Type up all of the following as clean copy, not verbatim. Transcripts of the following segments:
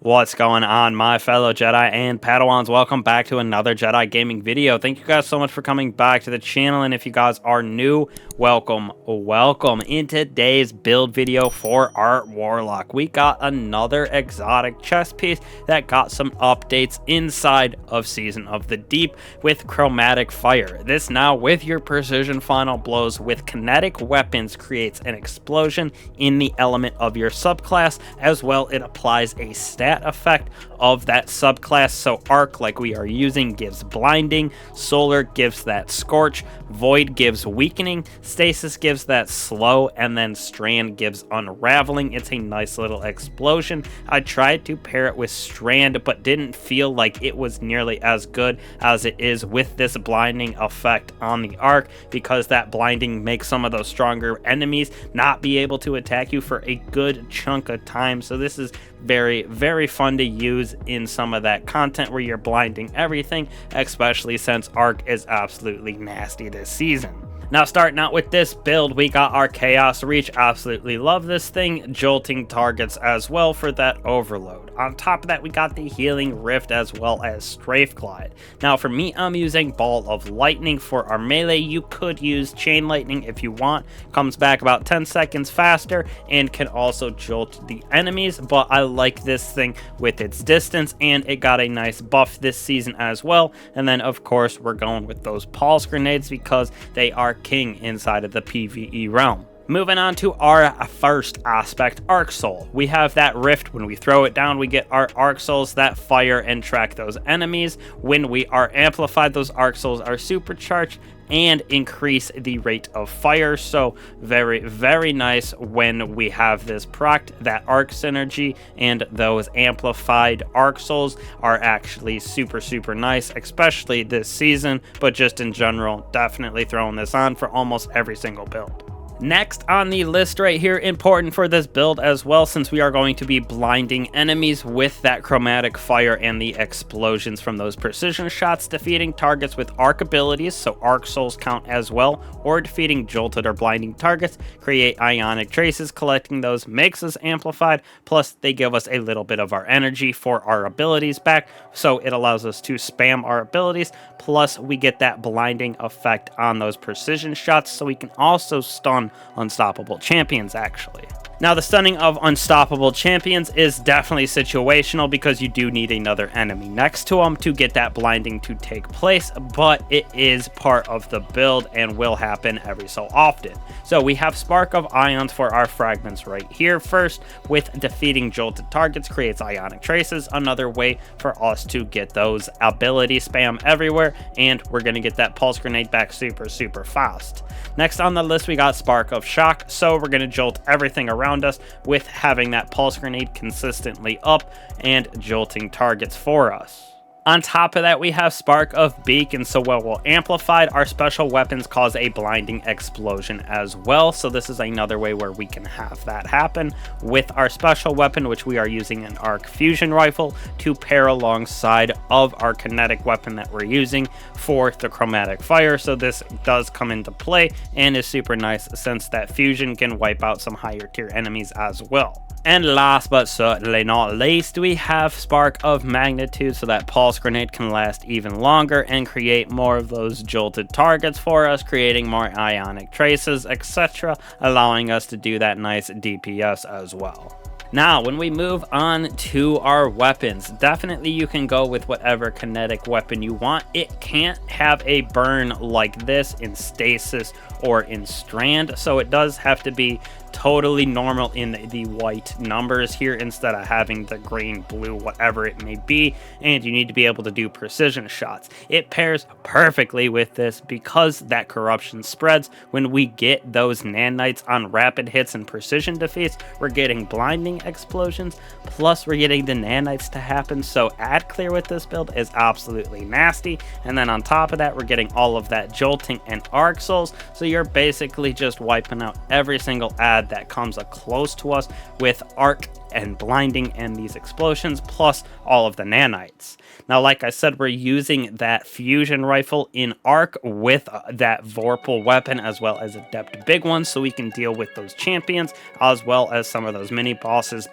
What's going on, my fellow Jedi and Padawans? Welcome back to another Jedi gaming video. Thank you guys so much for coming back to the channel, and if you guys are new, welcome. In today's build video for our Warlock, we got another exotic chest piece that got some updates inside of Season of the Deep with Chromatic Fire. This now, with your precision final blows with kinetic weapons, creates an explosion in the element of your subclass. As well, it applies a stat effect of that subclass. So Arc, like we are using, gives blinding, Solar gives that Scorch, Void gives weakening, Stasis gives that slow, and then Strand gives unraveling. It's a nice little explosion. I tried to pair it with Strand, but didn't feel like it was nearly as good as it is with this blinding effect on the Arc, because that blinding makes some of those stronger enemies not be able to attack you for a good chunk of time. So this is very fun to use in some of that content where you're blinding everything, especially since Arc is absolutely nasty this season. Now, starting out with this build, we got our Chaos Reach. Absolutely love this thing. Jolting targets as well for that overload. On top of that, we got the Healing Rift as well as Strafe Glide. Now, for me, I'm using Ball of Lightning for our melee. You could use Chain Lightning if you want. Comes back about 10 seconds faster and can also jolt the enemies, but I like this thing with its distance, and it got a nice buff this season as well. And then, of course, we're going with those Pulse Grenades because they are king inside of the PvE realm. Moving on to our first aspect, Arc Soul. We have that rift. When we throw it down, we get our Arc Souls that fire and track those enemies. When we are amplified, those Arc Souls are supercharged and increase the rate of fire. So very nice when we have this procced. That arc synergy and those amplified Arc Souls are actually super nice, especially this season, but just in general, definitely throwing this on for almost every single build. Next on the list right here, important for this build as well, since we are going to be blinding enemies with that Chromatic Fire and the explosions from those precision shots, defeating targets with arc abilities, so Arc Souls count as well, or defeating jolted or blinding targets, create ionic traces. Collecting those makes us amplified, plus they give us a little bit of our energy for our abilities back, so it allows us to spam our abilities, plus we get that blinding effect on those precision shots, so we can also stun unstoppable champions actually. Now, the stunning of unstoppable champions is definitely situational because you do need another enemy next to them to get that blinding to take place, but it is part of the build and will happen every so often. So we have Spark of Ions for our fragments right here. First, with defeating jolted targets creates ionic traces, another way for us to get those ability spam everywhere, and we're going to get that pulse grenade back super fast. Next on the list, we got Spark of Shock, so we're going to jolt everything around us with having that pulse grenade consistently up and jolting targets for us. On top of that, we have Spark of Beacon, so while we're amplified, our special weapons cause a blinding explosion as well. So this is another way where we can have that happen with our special weapon, which we are using an Arc Fusion Rifle to pair alongside of our kinetic weapon that we're using for the Chromatic Fire. So this does come into play and is super nice since that fusion can wipe out some higher tier enemies as well. And last but certainly not least, we have Spark of Magnitude, so that pulse grenade can last even longer and create more of those jolted targets for us, creating more ionic traces, etc., allowing us to do that nice DPS as well. Now, when we move on to our weapons, definitely you can go with whatever kinetic weapon you want. It can't have a burn like this in Stasis or in Strand, so it does have to be totally normal in the white numbers here instead of having the green, blue, whatever it may be, and you need to be able to do precision shots. It pairs perfectly with this because that corruption spreads. When we get those nanites on rapid hits and precision defeats, we're getting blinding explosions, plus we're getting the nanites to happen, so Ad Clear with this build is absolutely nasty. And then on top of that, we're getting all of that jolting and Arc Souls, so you're basically just wiping out every single ad that comes close to us with Arc and blinding and these explosions, plus all of the nanites. Now, like I said, we're using that fusion rifle in Arc with that Vorpal weapon as well as Adept big one, so we can deal with those champions as well as some of those mini bosses,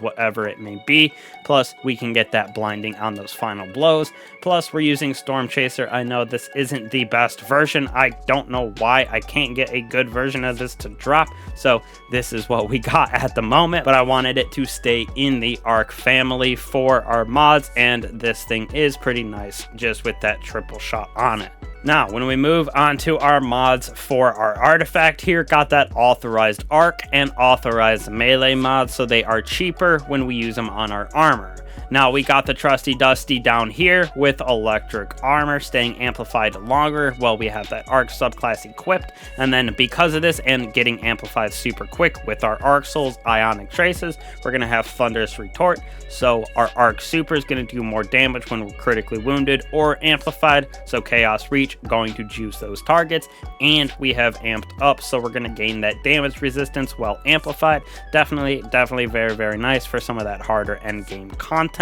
whatever it may be. Plus, we can get that blinding on those final blows. Plus, we're using Storm Chaser. I know this isn't the best version. I don't know why I can't get a good version of this to drop, so this is what we got at the moment, but I wanted it to stay in the Arc family for our mods, and this thing is pretty nice just with that triple shot on it. Now, when we move on to our mods for our artifact here, got that authorized arc and authorized melee mods, so they are cheaper when we use them on our armor. Now, we got the trusty Dusty down here with electric armor staying amplified longer while we have that arc subclass equipped, and then because of this and getting amplified super quick with our arc souls, ionic traces, we're going to have thunderous retort, so our arc super is going to do more damage when we're critically wounded or amplified, so chaos reach going to juice those targets, and we have amped up, so we're going to gain that damage resistance while amplified. Definitely very, very nice for some of that harder end game content.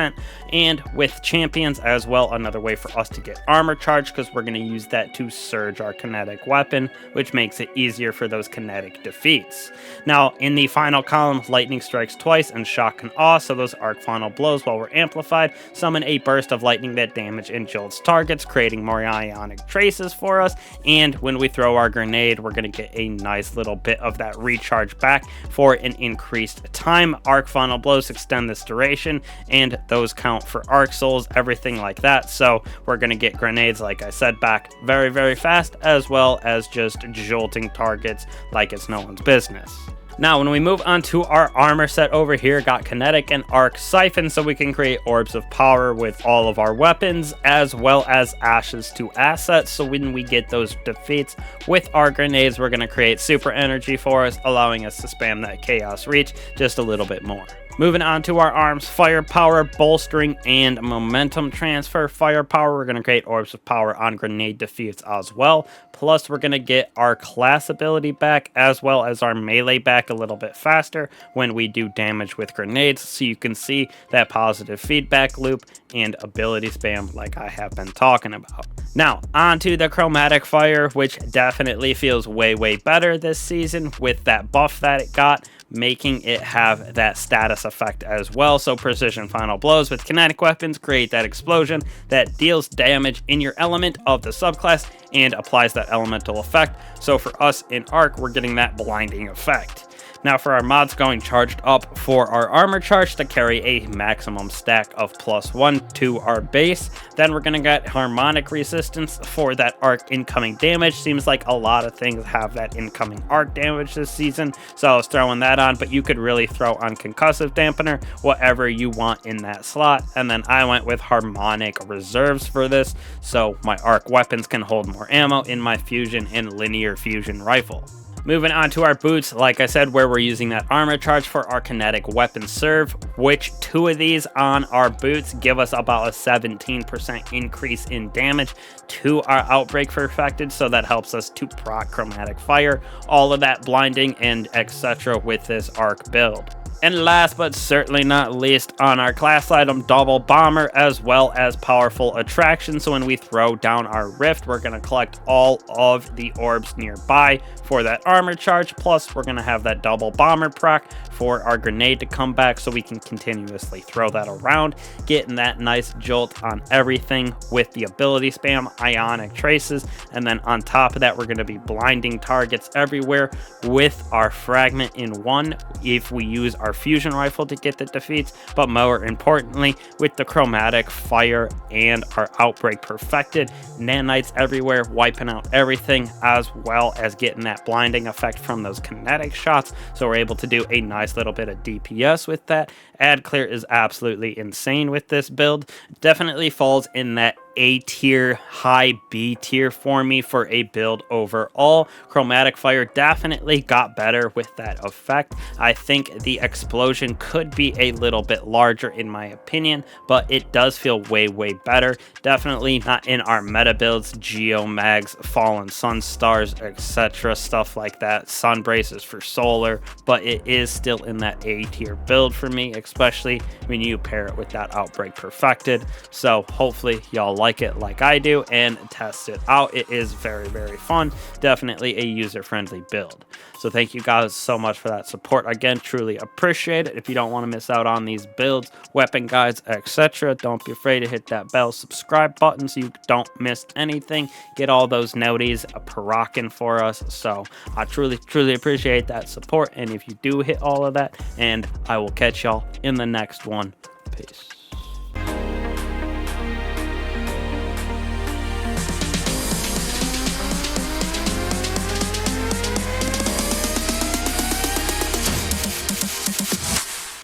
And with champions as well, another way for us to get armor charge, because we're going to use that to surge our kinetic weapon, which makes it easier for those kinetic defeats. Now, in the final column, lightning strikes twice and shock and awe, so those arc final blows while we're amplified summon a burst of lightning that damage and jolts targets, creating more ionic traces for us. And when we throw our grenade, we're going to get a nice little bit of that recharge back for an increased time. Arc final blows extend this duration, and those count for arc souls, everything like that. So we're going to get grenades, like I said, back very, very fast, as well as just jolting targets like it's no one's business. Now, when we move on to our armor set over here, got kinetic and arc siphon, so we can create orbs of power with all of our weapons, as well as ashes to assets. So when we get those defeats with our grenades, we're going to create super energy for us, allowing us to spam that chaos reach just a little bit more. Moving on to our arms, firepower, bolstering, and momentum transfer. Firepower, we're going to create orbs of power on grenade defeats as well. Plus, we're going to get our class ability back, as well as our melee back a little bit faster when we do damage with grenades. So you can see that positive feedback loop and ability spam like I have been talking about. Now, on to the Chromatic Fire, which definitely feels way, way better this season with that buff that it got, making it have that status effect as well. So precision final blows with kinetic weapons create that explosion that deals damage in your element of the subclass and applies that elemental effect. So for us in Arc, we're getting that blinding effect. Now for our mods, going charged up for our armor charge to carry a maximum stack of +1 to our base. Then we're going to get harmonic resistance for that arc incoming damage. Seems like a lot of things have that incoming arc damage this season, so I was throwing that on, but you could really throw on concussive dampener, whatever you want in that slot. And then I went with harmonic reserves for this, so my arc weapons can hold more ammo in my fusion and linear fusion rifle. Moving on to our boots, like I said, where we're using that armor charge for our kinetic weapon serve, which 2 of these on our boots give us about a 17% increase in damage to our Outbreak perfected, so that helps us to proc Chromatic Fire, all of that blinding and etc. with this arc build. And last but certainly not least, on our class item, double bomber, as well as powerful attraction. So when we throw down our rift, we're going to collect all of the orbs nearby for that armor charge. Plus, we're going to have that double bomber proc for our grenade to come back, so we can continuously throw that around, getting that nice jolt on everything with the ability spam, ionic traces. And then on top of that, we're going to be blinding targets everywhere with our fragment in 1 if we use our fusion rifle to get the defeats, but more importantly with the Chromatic Fire and our Outbreak perfected, nanites everywhere, wiping out everything, as well as getting that blinding effect from those kinetic shots. So we're able to do a nice little bit of DPS with that. Ad clear is absolutely insane with this build. Definitely falls in that A tier, high B tier for me for a build overall. Chromatic Fire definitely got better with that effect. I think the explosion could be a little bit larger in my opinion, but it does feel way better. Definitely not in our meta builds, Geomags, Fallen Sun Stars, etc., stuff like that, Sun Braces for solar, but it is still in that A tier build for me, especially when you pair it with that Outbreak perfected. So hopefully y'all like it like I do and test it out. It is very fun, definitely a user-friendly build. So thank you guys so much for that support. Again, truly appreciate it. If you don't want to miss out on these builds, weapon guides, etc., don't be afraid to hit that bell subscribe button so you don't miss anything. Get all those noties rocking for us. So I truly appreciate that support, and if you do hit all of that, and I will catch y'all in the next one. Peace.